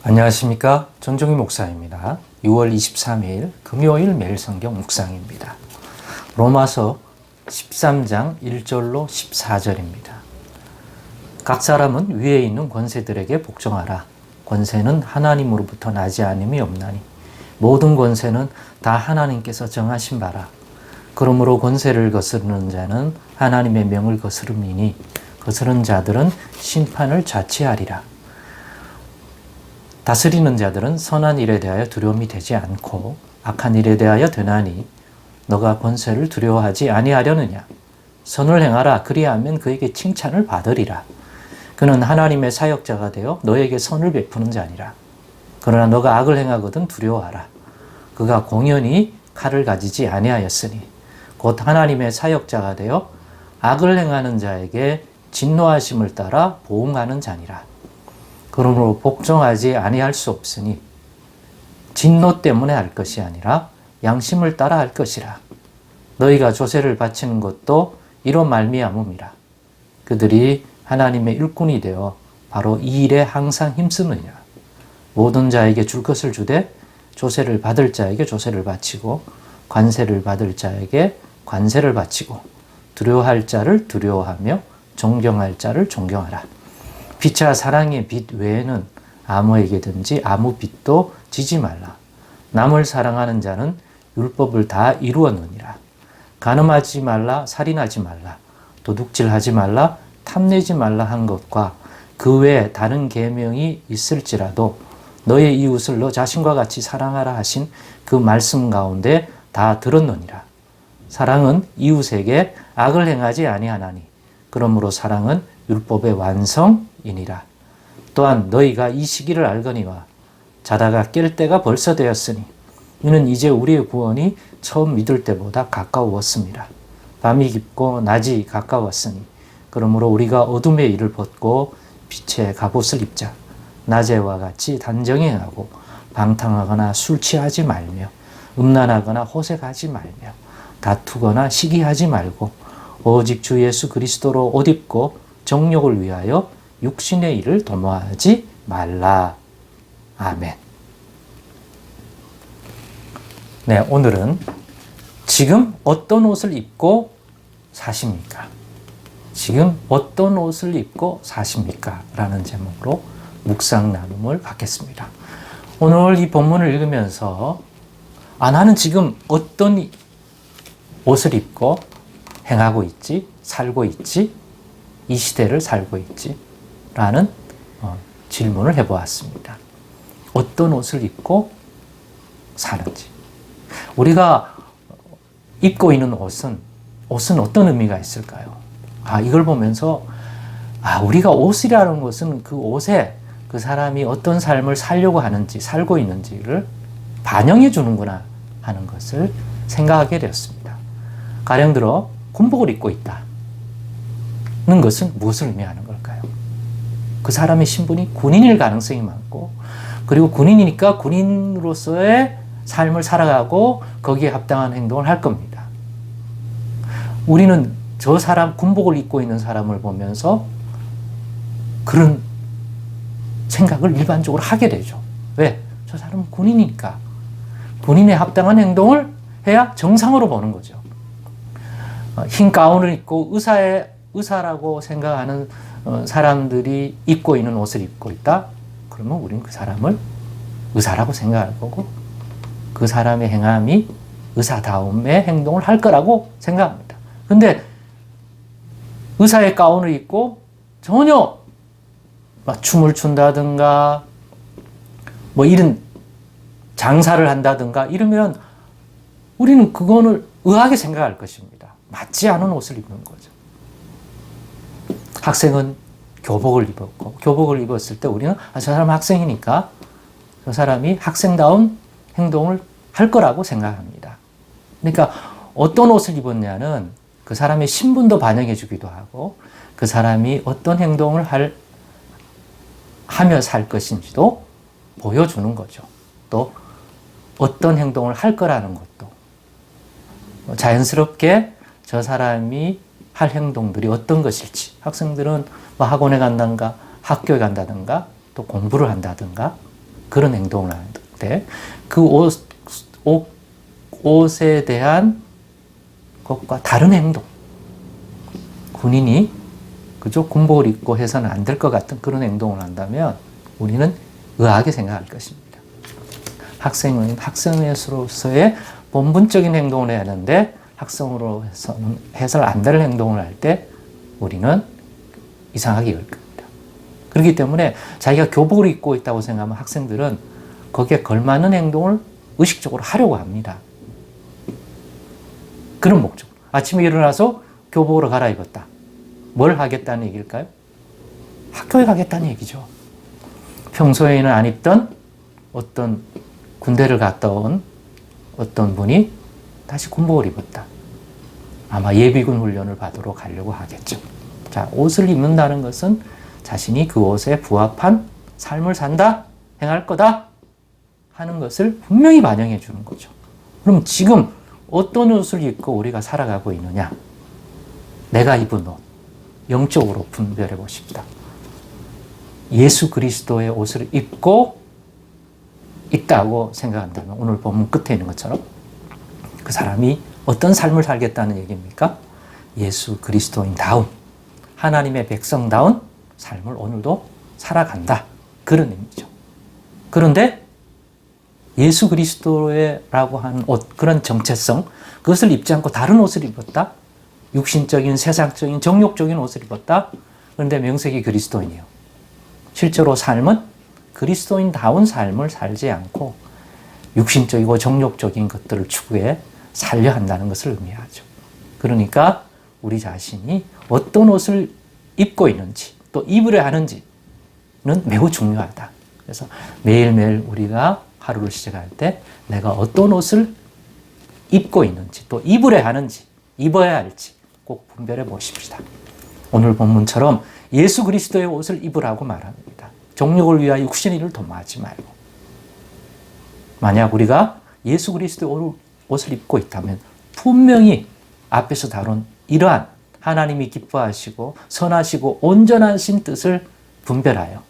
안녕하십니까. 전종희 목사입니다. 6월 23일 금요일 매일 성경 묵상입니다. 로마서 13장 1절로 14절입니다. 각 사람은 위에 있는 권세들에게 복종하라. 권세는 하나님으로부터 나지 않음이 없나니 모든 권세는 다 하나님께서 정하신 바라. 그러므로 권세를 거스르는 자는 하나님의 명을 거스름이니 거스른 자들은 심판을 자취하리라. 다스리는 자들은 선한 일에 대하여 두려움이 되지 않고 악한 일에 대하여 되나니 너가 권세를 두려워하지 아니하려느냐. 선을 행하라. 그리하면 그에게 칭찬을 받으리라. 그는 하나님의 사역자가 되어 너에게 선을 베푸는 자니라. 그러나 너가 악을 행하거든 두려워하라. 그가 공연히 칼을 가지지 아니하였으니 곧 하나님의 사역자가 되어 악을 행하는 자에게 진노하심을 따라 보응하는 자니라. 그러므로 복종하지 아니할 수 없으니 진노 때문에 할 것이 아니라 양심을 따라 할 것이라. 너희가 조세를 바치는 것도 이로 말미암음이라. 그들이 하나님의 일꾼이 되어 바로 이 일에 항상 힘쓰느니라. 모든 자에게 줄 것을 주되 조세를 받을 자에게 조세를 바치고 관세를 받을 자에게 관세를 바치고 두려워할 자를 두려워하며 존경할 자를 존경하라. 피차 사랑의 빚 외에는 아무에게든지 아무 빚도 지지 말라. 남을 사랑하는 자는 율법을 다 이루었느니라. 간음하지 말라, 살인하지 말라, 도둑질하지 말라, 탐내지 말라 한 것과 그 외에 다른 계명이 있을지라도 너의 이웃을 너 자신과 같이 사랑하라 하신 그 말씀 가운데 다 들었느니라. 사랑은 이웃에게 악을 행하지 아니하나니 그러므로 사랑은 율법의 완성이니라. 또한 너희가 이 시기를 알거니와 자다가 깰 때가 벌써 되었으니 이는 이제 우리의 구원이 처음 믿을 때보다 가까웠습니다. 밤이 깊고 낮이 가까웠으니 그러므로 우리가 어둠의 일을 벗고 빛의 갑옷을 입자. 낮에와 같이 단정히 행하고 방탕하거나 술 취하지 말며 음란하거나 호색하지 말며 다투거나 시기하지 말고 오직 주 예수 그리스도로 옷 입고 정욕을 위하여 육신의 일을 도모하지 말라. 아멘. 네, 오늘은 지금 어떤 옷을 입고 사십니까? 지금 어떤 옷을 입고 사십니까? 라는 제목으로 묵상 나눔을 갖겠습니다. 오늘 이 본문을 읽으면서 나는 지금 어떤 옷을 입고 행하고 있지? 살고 있지? 이 시대를 살고 있지? 라는 질문을 해보았습니다. 어떤 옷을 입고 사는지. 우리가 입고 있는 옷은 어떤 의미가 있을까요? 이걸 보면서 우리가 옷이라는 것은 그 옷에 그 사람이 어떤 삶을 살려고 하는지 살고 있는지를 반영해 주는구나 하는 것을 생각하게 되었습니다. 가령 들어 군복을 입고 있다. 는 것은 무엇을 의미하는 걸까요? 그 사람의 신분이 군인일 가능성이 많고 그리고 군인이니까 군인으로서의 삶을 살아가고 거기에 합당한 행동을 할 겁니다. 우리는 저 사람 군복을 입고 있는 사람을 보면서 그런 생각을 일반적으로 하게 되죠. 왜? 저 사람은 군인이니까 군인에 합당한 행동을 해야 정상으로 보는 거죠. 흰 가운을 입고 의사라고 생각하는 사람들이 입고 있는 옷을 입고 있다? 그러면 우리는 그 사람을 의사라고 생각할 거고 그 사람의 행함이 의사다움의 행동을 할 거라고 생각합니다. 근데 의사의 가운을 입고 전혀 막 춤을 춘다든가 이런 장사를 한다든가 이러면 우리는 그거를 의아하게 생각할 것입니다. 맞지 않은 옷을 입는 거죠. 학생은 교복을 입었고 교복을 입었을 때 우리는 저 사람은 학생이니까 저 사람이 학생다운 행동을 할 거라고 생각합니다. 그러니까 어떤 옷을 입었냐는 그 사람의 신분도 반영해 주기도 하고 그 사람이 어떤 행동을 하며 살 것인지도 보여주는 거죠. 또 어떤 행동을 할 거라는 것도 자연스럽게 저 사람이 할 행동들이 어떤 것일지 학생들은 학원에 간다든가 학교에 간다든가 또 공부를 한다든가 그런 행동을 하는데 그 옷에 대한 것과 다른 행동, 군인이 그죠? 군복을 입고 해서는 안 될 것 같은 그런 행동을 한다면 우리는 의아하게 생각할 것입니다. 학생은 학생으로서의 본분적인 행동을 해야 하는데 학생으로서는 해서는 안 될 행동을 할 때 우리는 이상하게 여길 겁니다. 그렇기 때문에 자기가 교복을 입고 있다고 생각하면 학생들은 거기에 걸맞는 행동을 의식적으로 하려고 합니다. 그런 목적. 아침에 일어나서 교복으로 갈아입었다. 뭘 하겠다는 얘기일까요? 학교에 가겠다는 얘기죠. 평소에는 안 입던 어떤 군대를 갔다 온 어떤 분이 다시 군복을 입었다. 아마 예비군 훈련을 받으러 가려고 하겠죠. 자, 옷을 입는다는 것은 자신이 그 옷에 부합한 삶을 산다, 행할 거다 하는 것을 분명히 반영해 주는 거죠. 그럼 지금 어떤 옷을 입고 우리가 살아가고 있느냐? 내가 입은 옷, 영적으로 분별해 보십시다. 예수 그리스도의 옷을 입고 있다고 생각한다면 오늘 본문 끝에 있는 것처럼 그 사람이 어떤 삶을 살겠다는 얘기입니까? 예수 그리스도인다운 하나님의 백성다운 삶을 오늘도 살아간다. 그런 의미죠. 그런데 예수 그리스도라고 하는 옷, 그런 정체성, 그것을 입지 않고 다른 옷을 입었다. 육신적인, 세상적인, 정욕적인 옷을 입었다. 그런데 명색이 그리스도인이에요. 실제로 삶은 그리스도인다운 삶을 살지 않고 육신적이고 정욕적인 것들을 추구해 살려 한다는 것을 의미하죠. 그러니까 우리 자신이 어떤 옷을 입고 있는지 또 입으려 하는지는 매우 중요하다. 그래서 매일매일 우리가 하루를 시작할 때 내가 어떤 옷을 입고 있는지 또 입으려 하는지 입어야 할지 꼭 분별해 보십시다. 오늘 본문처럼 예수 그리스도의 옷을 입으라고 말합니다. 정욕을 위하여 육신의 일을 도모하지 말고. 만약 우리가 예수 그리스도의 옷을 입고 있다면 분명히 앞에서 다룬 이러한 하나님이 기뻐하시고 선하시고 온전하신 뜻을 분별하여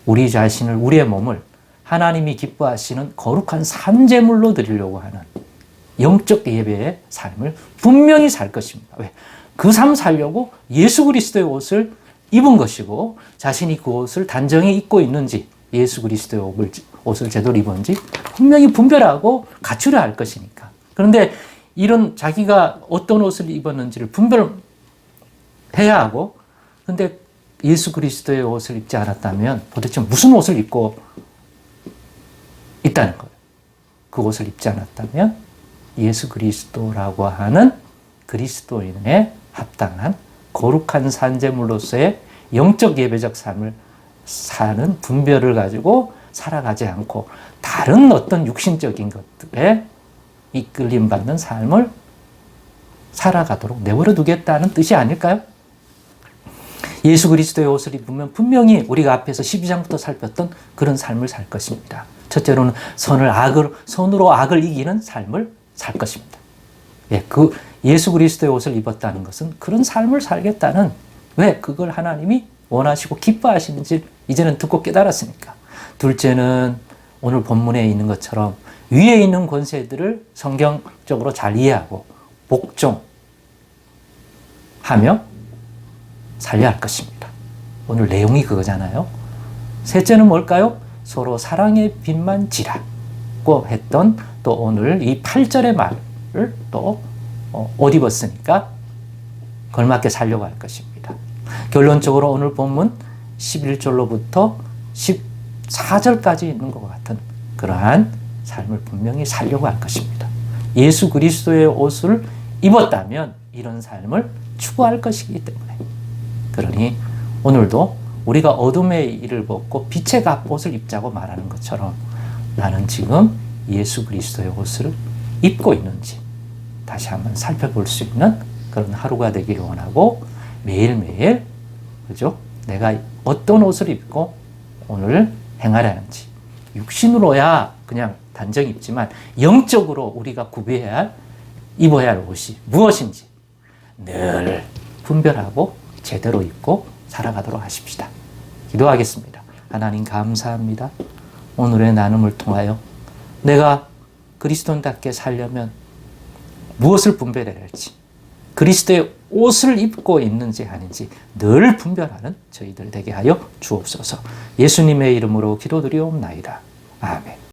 우리 자신을, 우리의 몸을 하나님이 기뻐하시는 거룩한 산제물로 드리려고 하는 영적 예배의 삶을 분명히 살 것입니다. 왜? 그 삶 살려고 예수 그리스도의 옷을 입은 것이고 자신이 그 옷을 단정히 입고 있는지 예수 그리스도의 옷을 제대로 입었는지 분명히 분별하고 갖추려 할 것이니까. 그런데 이런 자기가 어떤 옷을 입었는지를 분별해야 하고 근데 예수 그리스도의 옷을 입지 않았다면 도대체 무슨 옷을 입고 있다는 거예요. 그 옷을 입지 않았다면 예수 그리스도라고 하는 그리스도인의 합당한 거룩한 산제물로서의 영적 예배적 삶을 사는 분별을 가지고 살아가지 않고 다른 어떤 육신적인 것들에 이끌림 받는 삶을 살아가도록 내버려 두겠다는 뜻이 아닐까요? 예수 그리스도의 옷을 입으면 분명히 우리가 앞에서 12장부터 살폈던 그런 삶을 살 것입니다. 첫째로는 선으로 악을 이기는 삶을 살 것입니다. 예, 그 예수 그리스도의 옷을 입었다는 것은 그런 삶을 살겠다는, 왜 그걸 하나님이 원하시고 기뻐하시는지 이제는 듣고 깨달았으니까. 둘째는 오늘 본문에 있는 것처럼 위에 있는 권세들을 성경적으로 잘 이해하고 복종하며 살려야 할 것입니다. 오늘 내용이 그거잖아요. 셋째는 뭘까요? 서로 사랑의 빛만 지라고 했던 또 오늘 이 8절의 말을 또 옷 입었으니까 걸맞게 살려고 할 것입니다. 결론적으로 오늘 본문 11절로부터 14절까지 있는 것 같은 그러한 삶을 분명히 살려고 할 것입니다. 예수 그리스도의 옷을 입었다면 이런 삶을 추구할 것이기 때문에. 그러니 오늘도 우리가 어둠의 일을 벗고 빛의 갑옷을 입자고 말하는 것처럼 나는 지금 예수 그리스도의 옷을 입고 있는지 다시 한번 살펴볼 수 있는 그런 하루가 되기를 원하고 매일매일 그죠? 내가 어떤 옷을 입고 오늘 행하려는지 육신으로야 그냥 단정 입지만 영적으로 우리가 구비해야 할, 입어야 할 옷이 무엇인지 늘 분별하고 제대로 입고 살아가도록 하십시다. 기도하겠습니다. 하나님 감사합니다. 오늘의 나눔을 통하여 내가 그리스도인답게 살려면 무엇을 분별해야 할지, 그리스도의 옷을 입고 있는지 아닌지 늘 분별하는 저희들 되게 하여 주옵소서. 예수님의 이름으로 기도드리옵나이다. 아멘.